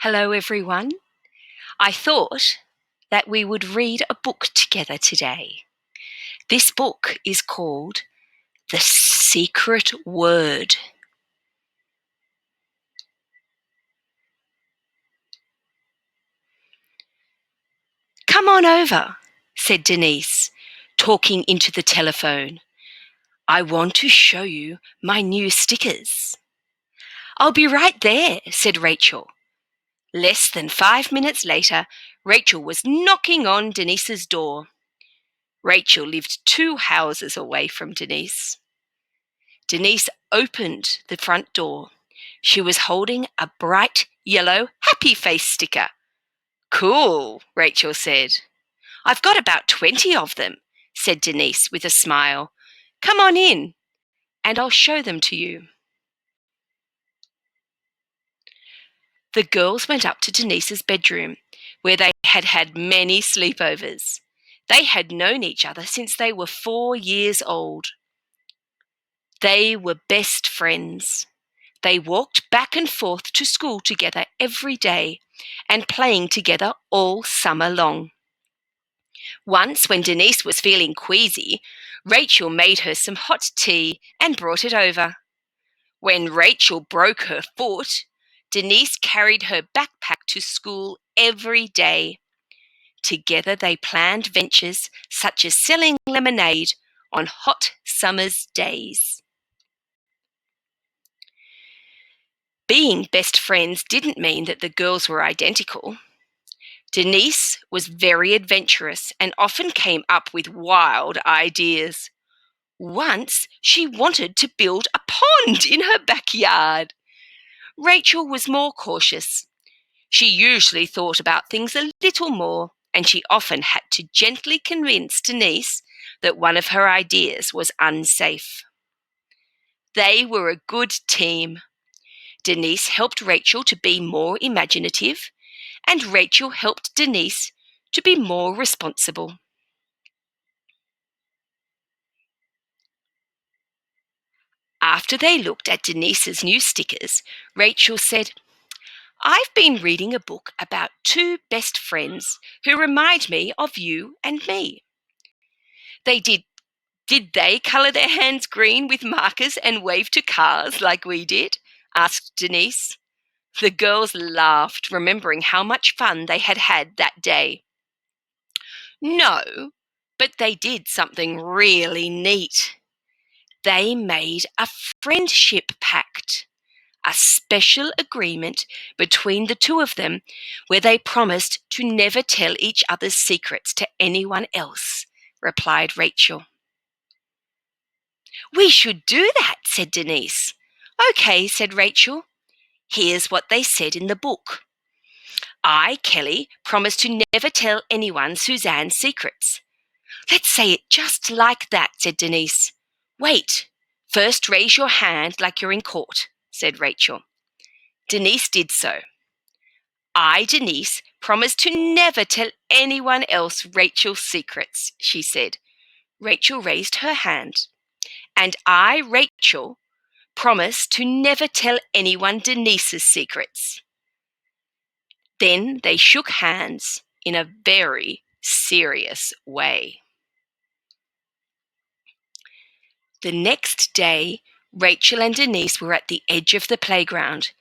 Hello, everyone. I thought that we would read a book together today. This book is called The Secret Word. Come on over, said Denise, talking into the telephone. I want to show you my new stickers. I'll be right there, said Rachel. Less than 5 minutes later, Rachel was knocking on Denise's door. Rachel lived 2 houses away from Denise. Denise opened the front door. She was holding a bright yellow happy face sticker. Cool, Rachel said. I've got about 20 of them, said Denise with a smile. Come on in, and I'll show them to you. The girls went up to Denise's bedroom, where they had had many sleepovers. They had known each other since they were 4 years old. They were best friends. They walked back and forth to school together every day and playing together all summer long. Once, when Denise was feeling queasy, Rachel made her some hot tea and brought it over. When Rachel broke her foot, Denise carried her backpack to school every day. Together they planned ventures such as selling lemonade on hot summer's days. Being best friends didn't mean that the girls were identical. Denise was very adventurous and often came up with wild ideas. Once she wanted to build a pond in her backyard. Rachel was more cautious. She usually thought about things a little more, and she often had to gently convince Denise that one of her ideas was unsafe. They were a good team. Denise helped Rachel to be more imaginative, and Rachel helped Denise to be more responsible. After they looked at Denise's new stickers, Rachel said, I've been reading a book about 2 best friends who remind me of you and me. Did they colour their hands green with markers and wave to cars like we did? Asked Denise. The girls laughed, remembering how much fun they had had that day. No, but they did something really neat. They made a friendship pact, a special agreement between the 2 of them where they promised to never tell each other's secrets to anyone else, replied Rachel. We should do that, said Denise. Okay, said Rachel. Here's what they said in the book. I, Kelly, promise to never tell anyone Suzanne's secrets. Let's say it just like that, said Denise. Wait, first raise your hand like you're in court, said Rachel. Denise did so. I, Denise, promise to never tell anyone else Rachel's secrets, she said. Rachel raised her hand. And I, Rachel, promise to never tell anyone Denise's secrets. Then they shook hands in a very serious way. The next day, Rachel and Denise were at the edge of the playground.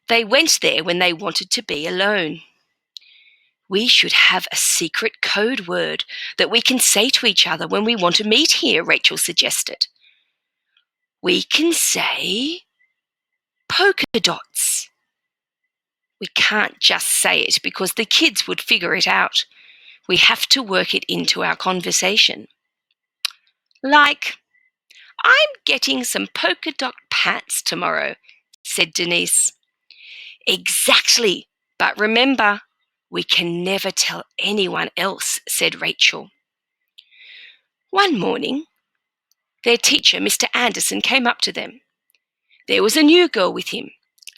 They went there when they wanted to be alone. We should have a secret code word that we can say to each other when we want to meet here, Rachel suggested. We can say polka dots. We can't just say it because the kids would figure it out. We have to work it into our conversation. Like, I'm getting some polka dot pants tomorrow, said Denise. Exactly, but remember, we can never tell anyone else, said Rachel. One morning, their teacher, Mr. Anderson, came up to them. There was a new girl with him.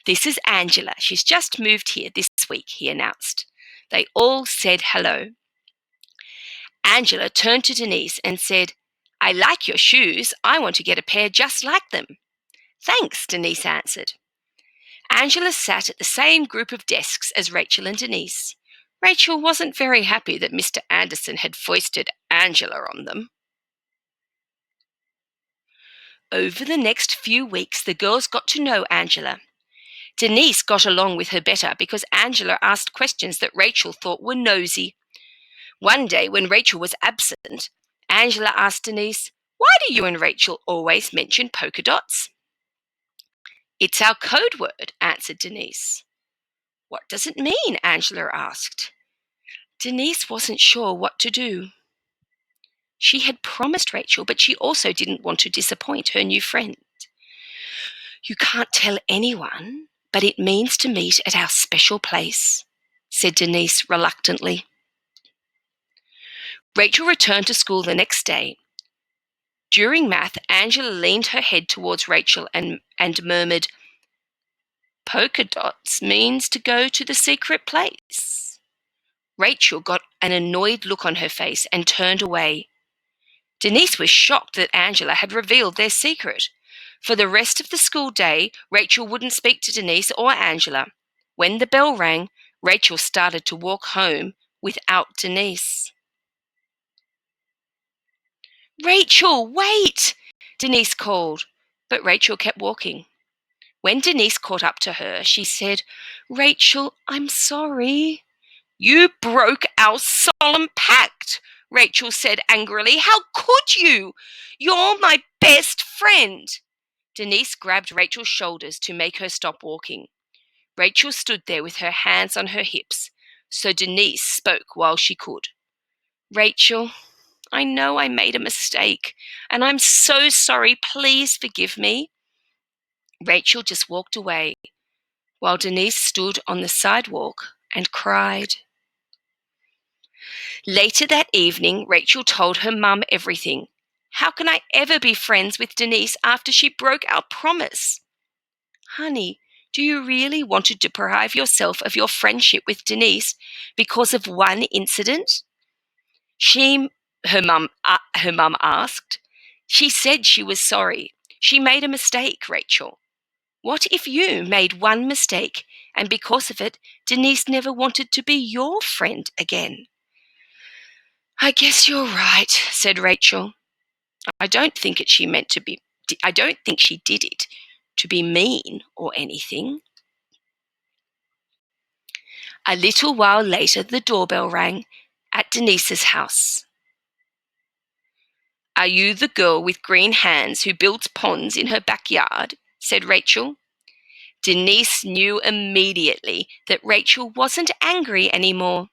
This is Angela. She's just moved here this week, he announced. They all said hello. Angela turned to Denise and said, I like your shoes. I want to get a pair just like them. Thanks, Denise answered. Angela sat at the same group of desks as Rachel and Denise. Rachel wasn't very happy that Mr. Anderson had foisted Angela on them. Over the next few weeks, the girls got to know Angela. Denise got along with her better because Angela asked questions that Rachel thought were nosy. One day, when Rachel was absent, Angela asked Denise, "Why do you and Rachel always mention polka dots?" "It's our code word," answered Denise. "What does it mean?" Angela asked. Denise wasn't sure what to do. She had promised Rachel, but she also didn't want to disappoint her new friend. "You can't tell anyone, but it means to meet at our special place," said Denise reluctantly. Rachel returned to school the next day. During math, Angela leaned her head towards Rachel and murmured, "Polka dots means to go to the secret place." Rachel got an annoyed look on her face and turned away. Denise was shocked that Angela had revealed their secret. For the rest of the school day, Rachel wouldn't speak to Denise or Angela. When the bell rang, Rachel started to walk home without Denise. "Rachel, wait!" Denise called, but Rachel kept walking. When Denise caught up to her, she said, "Rachel, I'm sorry." "You broke our solemn pact," Rachel said angrily. "How could you? You're my best friend." Denise grabbed Rachel's shoulders to make her stop walking. Rachel stood there with her hands on her hips, so Denise spoke while she could. "Rachel, I know I made a mistake, and I'm so sorry. Please forgive me." Rachel just walked away, while Denise stood on the sidewalk and cried. Later that evening, Rachel told her mum everything. "How can I ever be friends with Denise after she broke our promise?" "Honey, do you really want to deprive yourself of your friendship with Denise because of one incident?" She, her mum asked. "She said she was sorry. She made a mistake, Rachel. What if you made one mistake and because of it, Denise never wanted to be your friend again?" "I guess you're right," said Rachel. I don't think she did it to be mean or anything." A little while later, the doorbell rang at Denise's house. "Are you the girl with green hands who builds ponds in her backyard?" said Rachel. Denise knew immediately that Rachel wasn't angry anymore.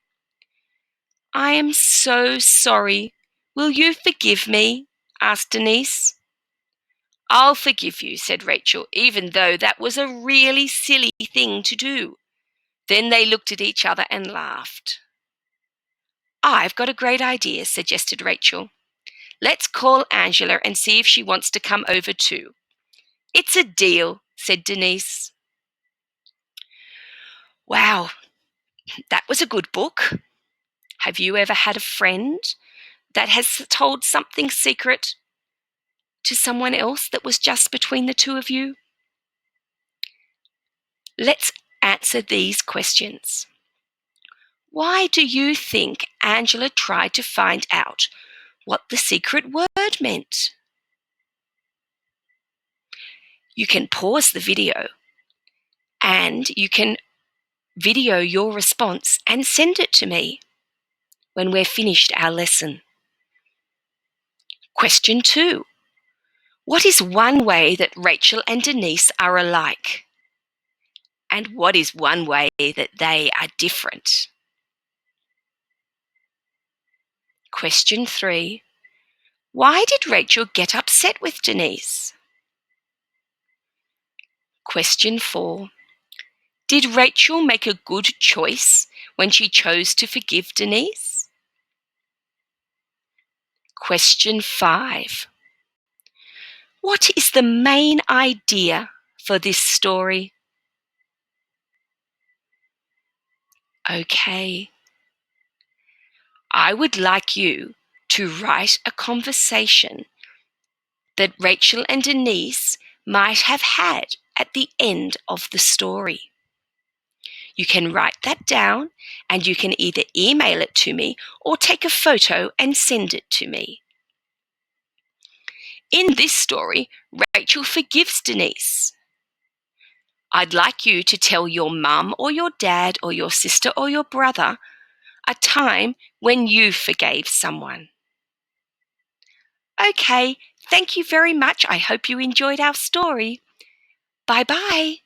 "I am so sorry. Will you forgive me?" asked Denise. "I'll forgive you," said Rachel, "even though that was a really silly thing to do." Then they looked at each other and laughed. "I've got a great idea," suggested Rachel. "Let's call Angela and see if she wants to come over too." "It's a deal," said Denise. Wow, that was a good book. Have you ever had a friend that has told something secret to someone else that was just between the two of you? Let's answer these questions. Why do you think Angela tried to find out what the secret word meant? You can pause the video and you can video your response and send it to me when we're finished our lesson. Question 2. What is one way that Rachel and Denise are alike? And what is one way that they are different? Question 3. Why did Rachel get upset with Denise? Question 4. Did Rachel make a good choice when she chose to forgive Denise? Question 5. What is the main idea for this story? Okay. I would like you to write a conversation that Rachel and Denise might have had at the end of the story. You can write that down and you can either email it to me or take a photo and send it to me. In this story, Rachel forgives Denise. I'd like you to tell your mum or your dad or your sister or your brother a time when you forgave someone. Okay, thank you very much. I hope you enjoyed our story. Bye-bye.